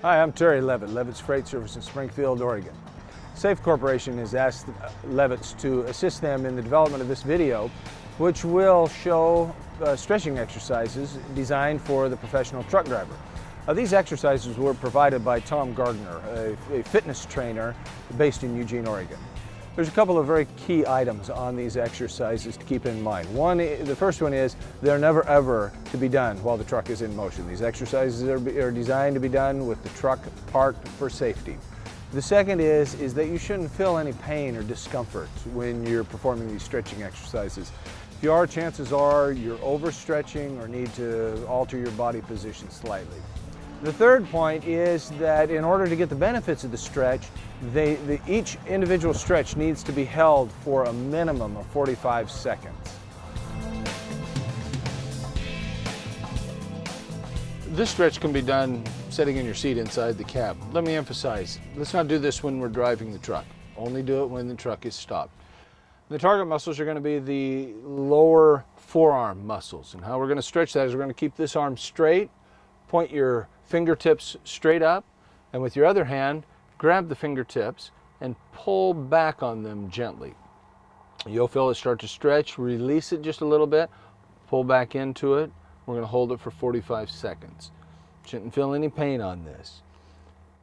Hi, I'm Terry Levitt, Levitt's Freight Service in Springfield, Oregon. SAFE Corporation has asked Levitt's to assist them in the development of this video, which will show stretching exercises designed for the professional truck driver. These exercises were provided by Tom Gardner, a fitness trainer based in Eugene, Oregon. There's a couple of very key items on these exercises to keep in mind. The first one is they're never ever to be done while the truck is in motion. These exercises are designed to be done with the truck parked for safety. The second is that you shouldn't feel any pain or discomfort when you're performing these stretching exercises. If you are, chances are you're overstretching or need to alter your body position slightly. The third point is that in order to get the benefits of the stretch, each individual stretch needs to be held for a minimum of 45 seconds. This stretch can be done sitting in your seat inside the cab. Let me emphasize, let's not do this when we're driving the truck. Only do it when the truck is stopped. The target muscles are going to be the lower forearm muscles, and how we're going to stretch that is we're going to keep this arm straight, point your fingertips straight up, and with your other hand, grab the fingertips and pull back on them gently. You'll feel it start to stretch, release it just a little bit, pull back into it. We're going to hold it for 45 seconds. Shouldn't feel any pain on this.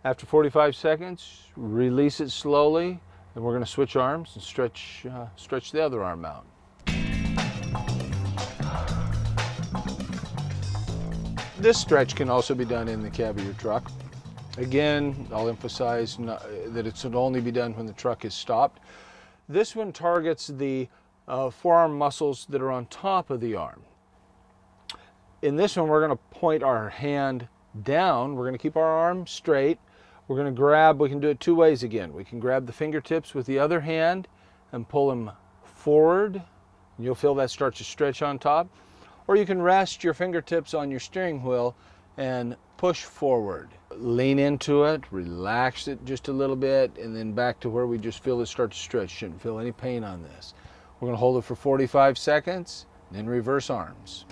After 45 seconds, release it slowly, and we're going to switch arms and stretch the other arm out. This stretch can also be done in the cab of your truck. Again, I'll emphasize that it should only be done when the truck is stopped. This one targets the forearm muscles that are on top of the arm. In this one, we're going to point our hand down. We're going to keep our arm straight. We're going to grab, we can do it two ways again. We can grab the fingertips with the other hand and pull them forward. You'll feel that start to stretch on top. Or you can rest your fingertips on your steering wheel and push forward. Lean into it, relax it just a little bit, and then back to where we just feel it start to stretch. Shouldn't feel any pain on this. We're going to hold it for 45 seconds, then reverse arms.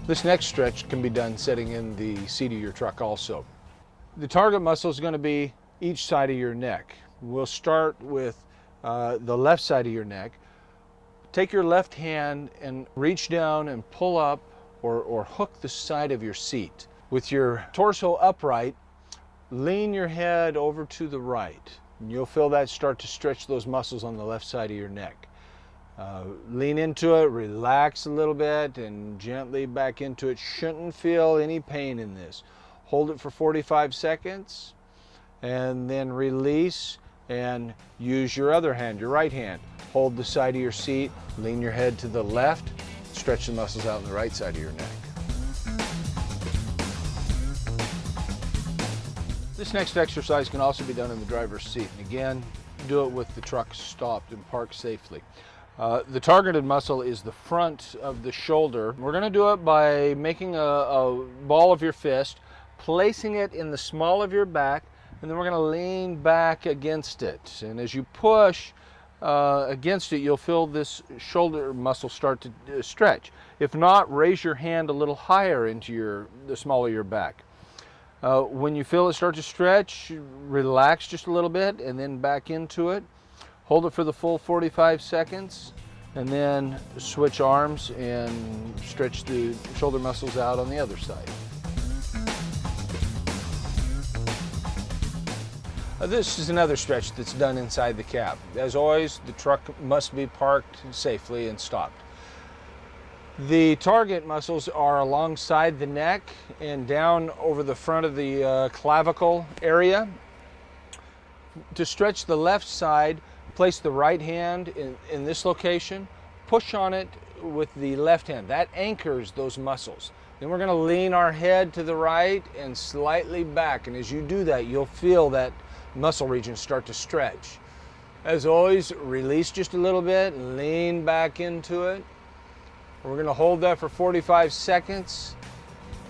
This next stretch can be done sitting in the seat of your truck also. The target muscle is going to be each side of your neck. We'll start with the left side of your neck. Take your left hand and reach down and pull up or hook the side of your seat. With your torso upright, lean your head over to the right. And you'll feel that start to stretch those muscles on the left side of your neck. Lean into it, relax a little bit, and gently back into it. Shouldn't feel any pain in this. Hold it for 45 seconds, and then release, and use your other hand, your right hand. Hold the side of your seat, lean your head to the left, stretch the muscles out on the right side of your neck. This next exercise can also be done in the driver's seat. And again, do it with the truck stopped and parked safely. The targeted muscle is the front of the shoulder. We're going to do it by making a ball of your fist, placing it in the small of your back, and then we're going to lean back against it. And as you push against it, you'll feel this shoulder muscle start to stretch. If not, raise your hand a little higher into the small of your back. When you feel it start to stretch, relax just a little bit and then back into it. Hold it for the full 45 seconds, and then switch arms and stretch the shoulder muscles out on the other side. This is another stretch that's done inside the cab. As always, the truck must be parked safely and stopped. The target muscles are alongside the neck and down over the front of the clavicle area. To stretch the left side, place the right hand in this location, push on it with the left hand. That anchors those muscles. Then we're going to lean our head to the right and slightly back, and as you do that, you'll feel that muscle region start to stretch. As always, release just a little bit and lean back into it. We're going to hold that for 45 seconds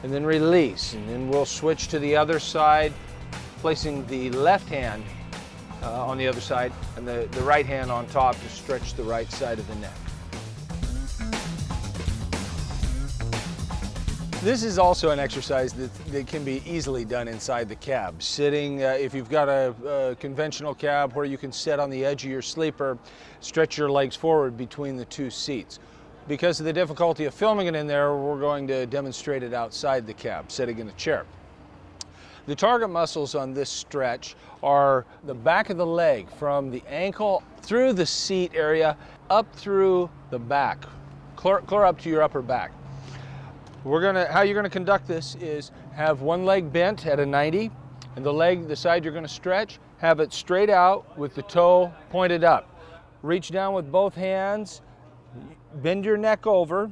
and then release, and then we'll switch to the other side, placing the left hand on the other side and the right hand on top to stretch the right side of the neck. This is also an exercise that can be easily done inside the cab. Sitting, if you've got a conventional cab where you can sit on the edge of your sleeper, stretch your legs forward between the two seats. Because of the difficulty of filming it in there, we're going to demonstrate it outside the cab, sitting in a chair. The target muscles on this stretch are the back of the leg, from the ankle through the seat area up through the back, clear up to your upper back. How you're gonna conduct this is have one leg bent at a 90, and the side you're gonna stretch, have it straight out with the toe pointed up. Reach down with both hands, bend your neck over,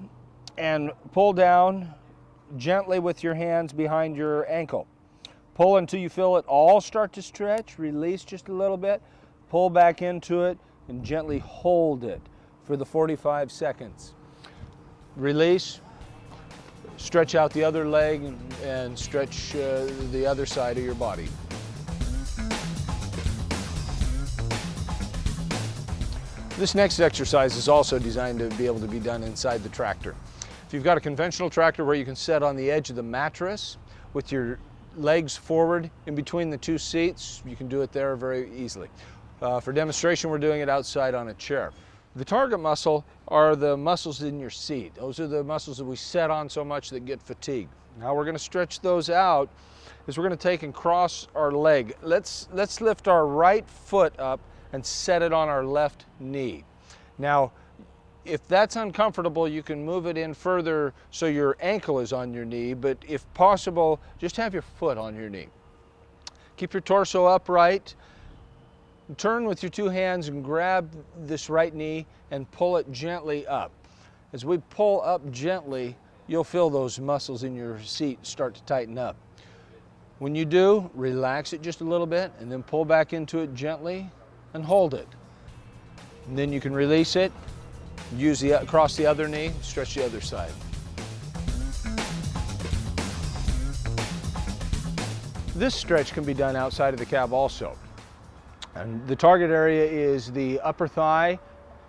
and pull down gently with your hands behind your ankle. Pull until you feel it all start to stretch, release just a little bit, pull back into it, and gently hold it for the 45 seconds. Release. Stretch out the other leg and stretch the other side of your body. This next exercise is also designed to be able to be done inside the tractor. If you've got a conventional tractor where you can sit on the edge of the mattress with your legs forward in between the two seats, you can do it there very easily. For demonstration, we're doing it outside on a chair. The target muscle are the muscles in your seat. Those are the muscles that we set on so much that get fatigued. How we're going to stretch those out is we're going to take and cross our leg. Let's lift our right foot up and set it on our left knee. Now, if that's uncomfortable, you can move it in further so your ankle is on your knee, but if possible, just have your foot on your knee. Keep your torso upright. Turn with your two hands and grab this right knee and pull it gently up. As we pull up gently, you'll feel those muscles in your seat start to tighten up. When you do, relax it just a little bit and then pull back into it gently and hold it. And then you can release it, cross the other knee, stretch the other side. This stretch can be done outside of the cab also. And the target area is the upper thigh,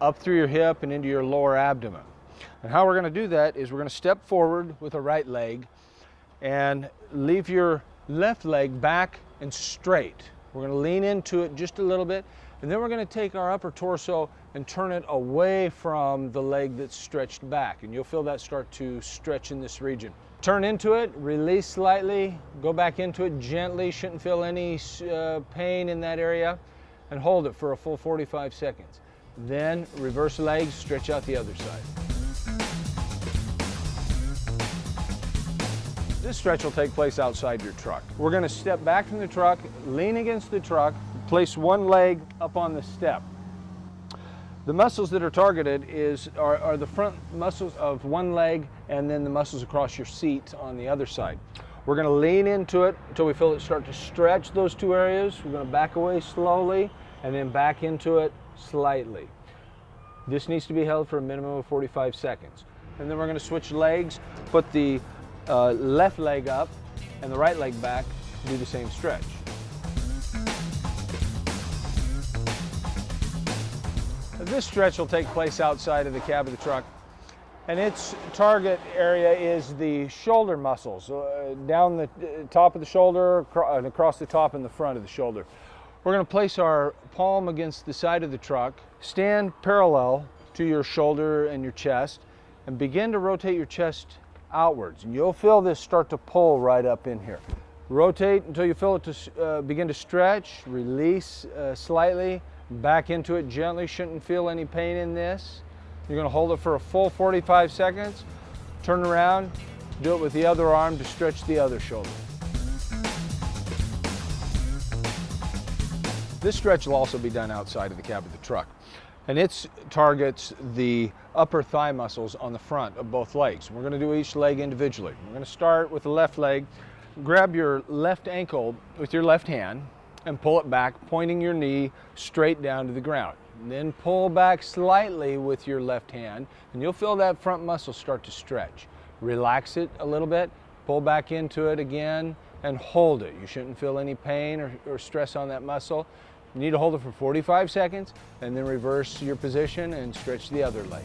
up through your hip and into your lower abdomen. And how we're going to do that is we're going to step forward with a right leg and leave your left leg back and straight. We're going to lean into it just a little bit, and then we're going to take our upper torso and turn it away from the leg that's stretched back. And you'll feel that start to stretch in this region. Turn into it, release slightly, go back into it gently, shouldn't feel any pain in that area, and hold it for a full 45 seconds. Then reverse legs, stretch out the other side. This stretch will take place outside your truck. We're going to step back from the truck, lean against the truck, place one leg up on the step. The muscles that are targeted are the front muscles of one leg and then the muscles across your seat on the other side. We're going to lean into it until we feel it start to stretch those two areas. We're going to back away slowly and then back into it slightly. This needs to be held for a minimum of 45 seconds. And then we're going to switch legs, put the left leg up and the right leg back, do the same stretch. This stretch will take place outside of the cab of the truck, and its target area is the shoulder muscles, down the top of the shoulder and across the top and the front of the shoulder. We're going to place our palm against the side of the truck, stand parallel to your shoulder and your chest, and begin to rotate your chest outwards. And you'll feel this start to pull right up in here. Rotate until you feel it to begin to stretch, release slightly, back into it gently, shouldn't feel any pain in this. You're going to hold it for a full 45 seconds, turn around, do it with the other arm to stretch the other shoulder. This stretch will also be done outside of the cab of the truck, and it targets the upper thigh muscles on the front of both legs. We're going to do each leg individually. We're going to start with the left leg. Grab your left ankle with your left hand and pull it back, pointing your knee straight down to the ground. And then pull back slightly with your left hand, and you'll feel that front muscle start to stretch. Relax it a little bit, pull back into it again, and hold it. You shouldn't feel any pain or stress on that muscle. You need to hold it for 45 seconds, and then reverse your position and stretch the other leg.